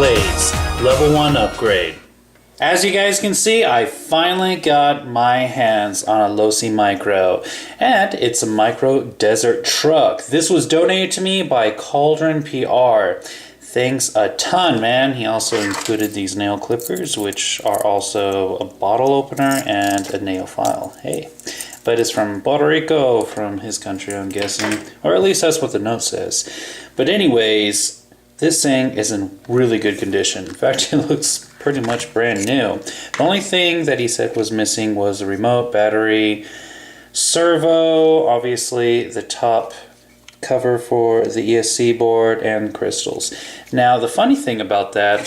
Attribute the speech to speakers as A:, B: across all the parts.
A: Blaze, level 1 upgrade. As you guys can see, I finally got my hands on a Losi Micro, and it's a micro desert truck. This was donated to me by Calderonpr. Thanks a ton, man. He also included these nail clippers, which are also a bottle opener and a nail file. Hey, but it's from Puerto Rico, from his country, I'm guessing, or at least that's what the note says. But anyways, this thing is in really good condition. In fact, it looks pretty much brand new. The only thing that he said was missing was the remote, battery, servo, obviously the top cover for the ESC board, and crystals. Now, the funny thing about that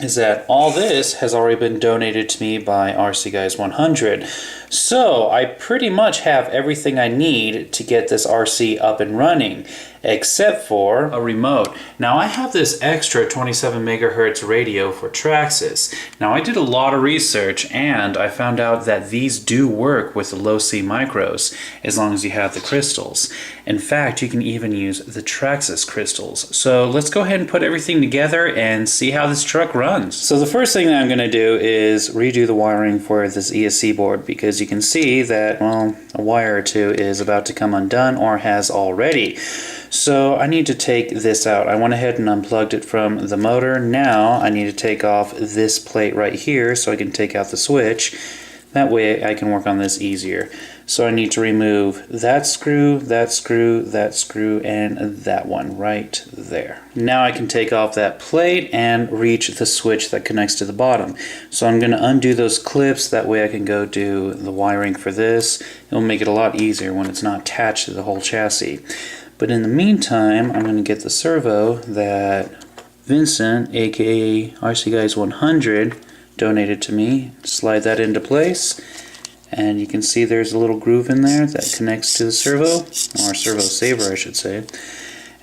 A: is that all this has already been donated to me by RC Guys 100. So I pretty much have everything I need to get this RC up and running, except for a remote. Now I have this extra 27 megahertz radio for Traxxas. Now I did a lot of research and I found out that these do work with the Losi micros as long as you have the crystals. In fact, you can even use the Traxxas crystals. So let's go ahead and put everything together and see how this truck runs. So the first thing that I'm going to do is redo the wiring for this ESC board, because you can see that, well, a wire or two is about to come undone or has already. So I need to take this out. I went ahead and unplugged it from the motor. Now I need to take off this plate right here so I can take out the switch. That way I can work on this easier. So I need to remove that screw, that screw, that screw, and that one right there. Now I can take off that plate and reach the switch that connects to the bottom. So I'm going to undo those clips. That way I can go do the wiring for this. It'll make it a lot easier when it's not attached to the whole chassis. But in the meantime, I'm going to get the servo that Vincent, aka RC Guys 100, donated to me. Slide that into place, and you can see there's a little groove in there that connects to the servo, or servo saver I should say.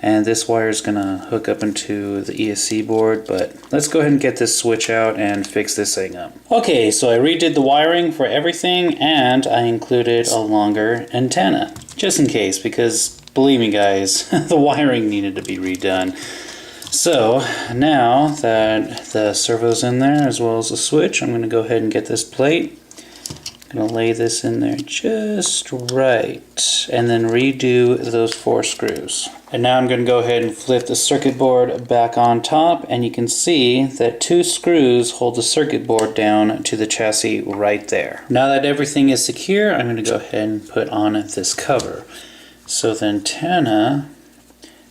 A: And this wire is going to hook up into the ESC board, but let's go ahead and get this switch out and fix this thing up. Okay, so I redid the wiring for everything, and I included a longer antenna, just in case, because believe me guys, the wiring needed to be redone. So now that the servo's in there as well as the switch, I'm going to go ahead and get this plate. I'm going to lay this in there just right, and then redo those 4 screws. And now I'm going to go ahead and flip the circuit board back on top, and you can see that 2 screws hold the circuit board down to the chassis right there. Now that everything is secure, I'm going to go ahead and put on this cover. So the antenna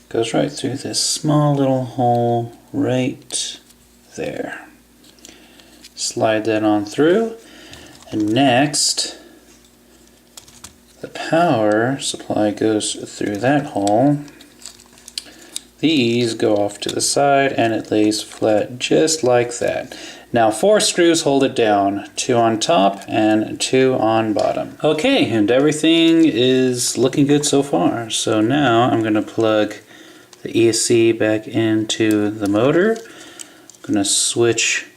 A: goes right through this small little hole right there. Slide that on through, and next the power supply goes through that hole. These go off to the side and it lays flat just like that. Now 4 screws hold it down, 2 on top and 2 on bottom. Okay, and everything is looking good so far. So now I'm going to plug the ESC back into the motor. I'm going to switch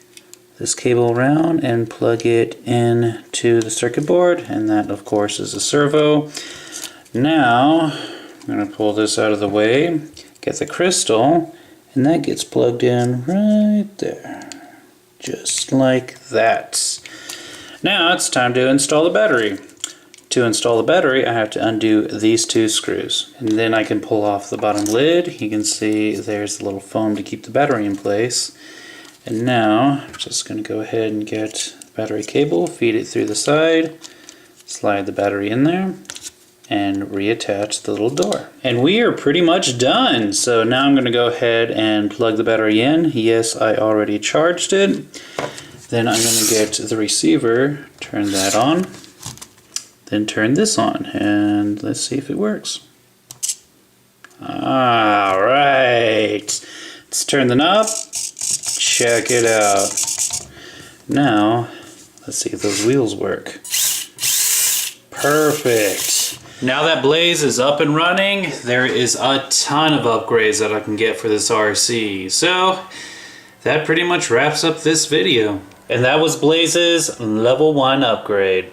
A: this cable around and plug it into the circuit board, and that of course is a servo. Now I'm going to pull this out of the way, get the crystal, and that gets plugged in right there. Just like that. Now it's time to install the battery. To install the battery, I have to undo these 2 screws, and then I can pull off the bottom lid. You can see there's the little foam to keep the battery in place. And now I'm just going to go ahead and get the battery cable, feed it through the side, slide the battery in there, and reattach the little door. And we are pretty much done. So now I'm going to go ahead and plug the battery in. Yes, I already charged it. Then I'm going to get the receiver, turn that on, then turn this on, and let's see if it works. Alright, let's turn the knob, check it out. Now, let's see if those wheels work. Perfect. Now that Blaze is up and running, there is a ton of upgrades that I can get for this RC. So, that pretty much wraps up this video. And that was Blaze's level 1 upgrade.